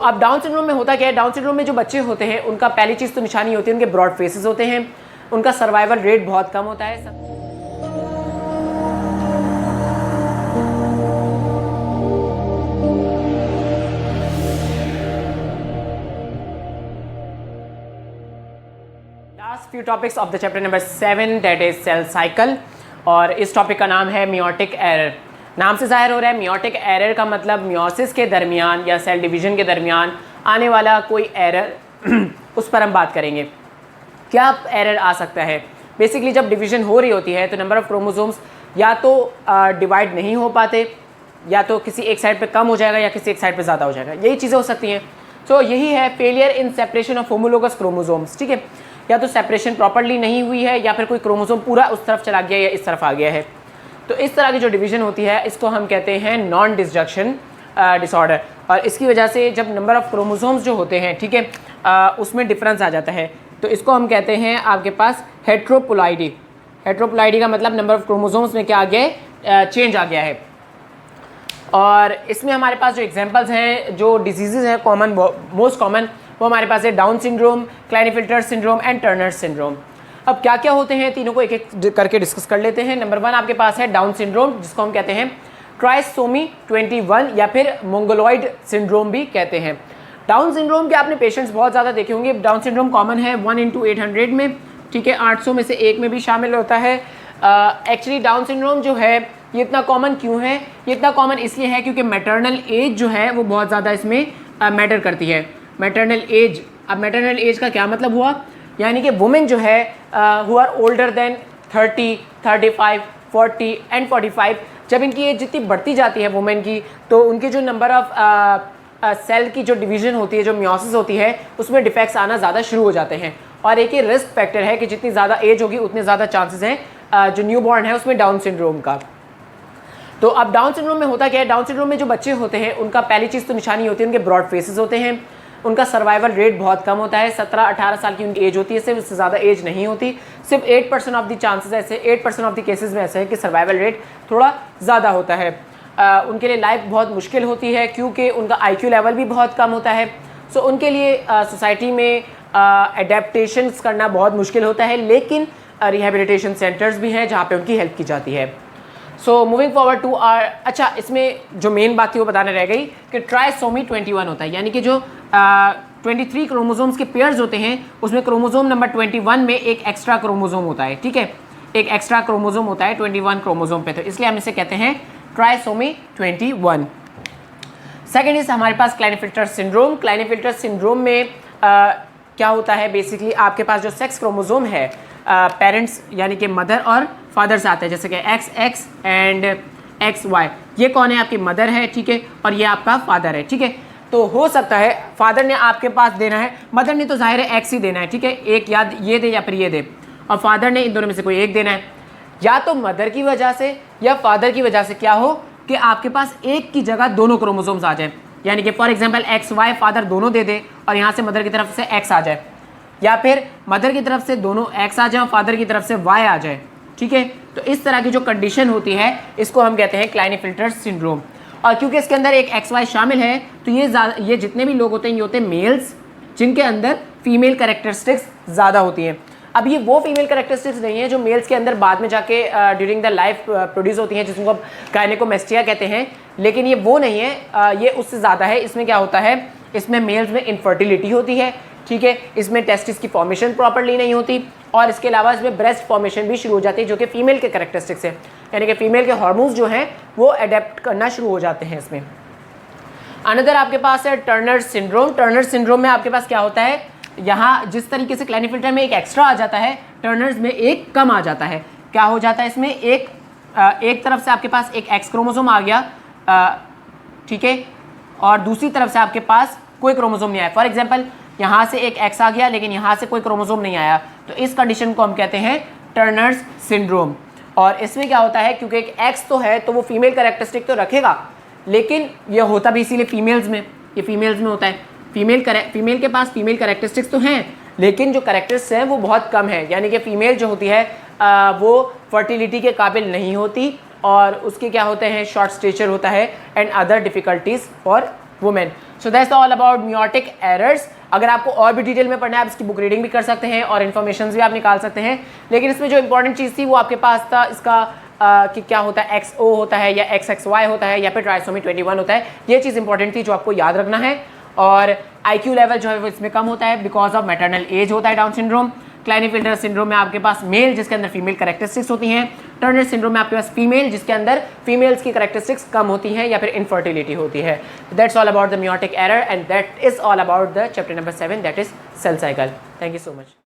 अब down syndrome में होता क्या है, डाउन सिंड्रोम में जो बच्चे होते हैं उनका पहली चीज़ तो निशानी होती है उनके ब्रॉड फेसेस होते हैं, उनका सर्वाइवल रेट बहुत कम होता है। Last few topics of the chapter number 7 that is cell cycle, और इस टॉपिक का नाम है मियोटिक एरर। नाम से जाहिर हो रहा है मियोटिक एरर का मतलब मियोसिस के दरमियान या सेल डिवीजन के दरमियान आने वाला कोई एरर उस पर हम बात करेंगे। क्या एरर आ सकता है? बेसिकली जब डिवीजन हो रही होती है तो नंबर ऑफ क्रोमोसोम्स या तो डिवाइड नहीं हो पाते, या तो किसी एक साइड पे कम हो जाएगा या किसी एक साइड पे ज़्यादा हो जाएगा, यही चीज़ें हो सकती हैं। तो यही है failure in separation of homologous chromosomes. ठीक है, या तो सेपरेशन प्रॉपर्ली नहीं हुई है या फिर कोई क्रोमोसोम पूरा उस तरफ चला गया या इस तरफ आ गया है। तो इस तरह की जो डिवीजन होती है इसको हम कहते हैं नॉन डिसजंक्शन डिसऑर्डर, और इसकी वजह से जब नंबर ऑफ क्रोमोसोम्स जो होते हैं, ठीक है, उसमें डिफरेंस आ जाता है, तो इसको हम कहते हैं आपके पास हेट्रोप्लॉइडी। हेट्रोप्लॉइडी का मतलब नंबर ऑफ क्रोमोसोम्स में क्या आ गया है, चेंज आ गया है। और इसमें हमारे पास जो एग्जांपल्स हैं, जो डिजीज़ेज हैं कॉमन, मोस्ट कॉमन, वो हमारे पास है Down syndrome, Klinefelter syndrome and Turner syndrome. अब क्या क्या होते हैं तीनों को एक एक करके डिस्कस कर लेते हैं। नंबर 1 आपके पास है डाउन सिंड्रोम, जिसको हम कहते हैं ट्राइसोमी 21 या फिर मोंगोलॉइड सिंड्रोम भी कहते हैं। डाउन सिंड्रोम के आपने पेशेंट्स बहुत ज़्यादा देखे होंगे। डाउन सिंड्रोम कॉमन है 1/800 में, ठीक है, 800 में से एक में भी शामिल होता है। एक्चुअली डाउन सिंड्रोम जो है ये इतना कॉमन क्यों है? ये इतना कॉमन इसलिए है क्योंकि मैटरनल एज जो है वो बहुत ज़्यादा इसमें मैटर करती है। मैटरनल एज, अब मैटरनल एज का क्या मतलब हुआ, यानी कि वुमेन जो है who are older than 30, 35, 40 and 45, जब इनकी एज जितनी बढ़ती जाती है वुमेन की, तो उनके जो नंबर ऑफ सेल की जो डिवीजन होती है, जो मियोसिस होती है, उसमें डिफेक्ट्स आना ज़्यादा शुरू हो जाते हैं। और एक ये रिस्क फैक्टर है कि जितनी ज़्यादा एज होगी उतने ज़्यादा चांसेस हैं जो न्यूबॉर्न है उसमें डाउन सिंड्रोम का। तो अब डाउन सिंड्रोम में होता क्या है, डाउन सिंड्रोम में जो बच्चे होते हैं उनका पहली चीज़ तो निशानी होती है उनके ब्रॉड फेसेस होते हैं, उनका सर्वाइवल रेट बहुत कम होता है, 17-18 साल की उनकी एज होती है, सिर्फ इससे ज़्यादा एज नहीं होती। सिर्फ 8% ऑफ द चांसेस ऐसे, 8% ऑफ द केसेस में ऐसे है कि सर्वाइवल रेट थोड़ा ज़्यादा होता है। उनके लिए लाइफ बहुत मुश्किल होती है क्योंकि उनका IQ लेवल भी बहुत कम होता है। सो उनके लिए सोसाइटी में एडेप्टेशंस करना बहुत मुश्किल होता है, लेकिन रिहेबिलिटेशन सेंटर्स भी हैं जहाँ पे उनकी हेल्प की जाती है। So moving forward to R, अच्छा इसमें जो मेन बात थी वो बताने रह गई कि ट्राइसोमी 21 होता है, यानी कि जो 23 क्रोमोसोम्स के पेयर्स होते हैं उसमें क्रोमोसोम नंबर 21 में एक एक्स्ट्रा क्रोमोसोम होता है। ठीक है, एक एक्स्ट्रा क्रोमोसोम होता है 21 क्रोमोसोम पे, तो इसलिए हम इसे कहते हैं ट्राइसोमी 21। सेकेंड इज हमारे पास क्लाइनेफिल्टर सिंड्रोम। क्लाइनेफिल्टर सिंड्रोम में क्या होता है, बेसिकली आपके पास जो सेक्स क्रोमोसोम है, पेरेंट्स यानी कि मदर और फादर से आते हैं, जैसे कि XX एंड XY। ये कौन है? आपकी मदर है, ठीक है, और ये आपका फादर है। ठीक है, तो हो सकता है फादर ने आपके पास देना है, मदर ने तो जाहिर है X ही देना है, ठीक है, एक या ये दे या फिर ये दे, और फादर ने इन दोनों में से कोई एक देना है। या तो मदर की वजह से या फादर की वजह से क्या हो कि आपके पास एक की जगह दोनों क्रोमोसोम्स आ जाए, यानी कि फॉर एग्जांपल XY फादर दोनों दे दे और यहाँ से मदर की तरफ से X आ जाए, या फिर मदर की तरफ से दोनों X आ जाए और फादर की तरफ से Y आ जाए। ठीक है, तो इस तरह की जो कंडीशन होती है इसको हम कहते हैं क्लाइनेफिल्टर सिंड्रोम। और क्योंकि इसके अंदर एक XY शामिल है तो ये जितने भी लोग होते हैं ये होते हैं मेल्स जिनके अंदर फीमेल कैरेक्टरिस्टिक्स ज़्यादा होती हैं। अब ये वो फीमेल कैरेक्टरिस्टिक्स नहीं है जो मेल्स के अंदर बाद में जाके ड्यूरिंग द लाइफ प्रोड्यूस होती हैं, जिसको अब गायनेकोमेस्टिया कहते हैं, लेकिन ये वो नहीं है, ये उससे ज़्यादा है। इसमें क्या होता है, इसमें मेल्स में इनफर्टिलिटी होती है, ठीक है, इसमें टेस्टिस की फॉर्मेशन प्रॉपर्ली नहीं होती, और इसके अलावा इसमें ब्रेस्ट फॉर्मेशन भी शुरू हो जाती है जो कि फीमेल के कैरेक्टरिस्टिक्स है, यानी कि फीमेल के हार्मोन्स जो हैं वो अडेप्ट करना शुरू हो जाते हैं इसमें। अनदर आपके पास है टर्नर सिंड्रोम। टर्नर सिंड्रोम में आपके पास क्या होता है, यहाँ जिस तरीके से क्लाइनेफिल्टर में एक एक्स्ट्रा आ जाता है, टर्नर्स में एक कम आ जाता है। क्या हो जाता है इसमें, एक तरफ से आपके पास एक X क्रोमोसोम आ गया, ठीक है, और दूसरी तरफ से आपके पास कोई क्रोमोसोम नहीं आया। फॉर एग्जाम्पल यहाँ से एक X आ गया लेकिन यहाँ से कोई क्रोमोसोम नहीं आया, तो इस कंडीशन को हम कहते हैं टर्नर्स सिंड्रोम। और इसमें क्या होता है, क्योंकि एक X तो है तो वो फीमेल कैरेक्टरिस्टिक तो रखेगा, लेकिन ये होता भी इसीलिए फीमेल्स में, ये फीमेल्स में होता है। फीमेल के पास फीमेल कैरेक्टरिस्टिक्स तो हैं लेकिन जो कैरेक्टरिस्टिक्स हैं वो बहुत कम है, यानी कि फीमेल जो होती है वो फर्टिलिटी के काबिल नहीं होती, और उसके क्या होते हैं, शॉर्ट स्टेचर होता है and other difficulties for women. So that's all about meiotic errors. अगर आपको और भी डिटेल में पढ़ना है आप इसकी बुक रीडिंग भी कर सकते हैं और इन्फॉर्मेशन भी आप निकाल सकते हैं, लेकिन इसमें जो इंपॉर्टेंट चीज़ थी वो आपके पास था इसका कि क्या होता है XO होता है या XXY होता है या फिर ट्राइसोमी 21 होता है। ये चीज़ इंपॉर्टेंट थी जो आपको याद रखना है। और IQ लेवल जो है वो इसमें कम होता है बिकॉज ऑफ मैटरनल एज होता है डाउन सिंड्रोम। क्लाइनेफिल्टर सिंड्रोम में आपके पास मेल जिसके अंदर फीमेल कैरेक्टरिस्टिक्स होती हैं। टर्नर सिंड्रोम में आपके पास फीमेल जिसके अंदर फीमेल्स की कैरेक्टरिस्टिक्स कम होती हैं या फिर इनफर्टिलिटी होती है। That's all about the meiotic error and that is all about the chapter number 7 that is cell cycle. Thank you so much.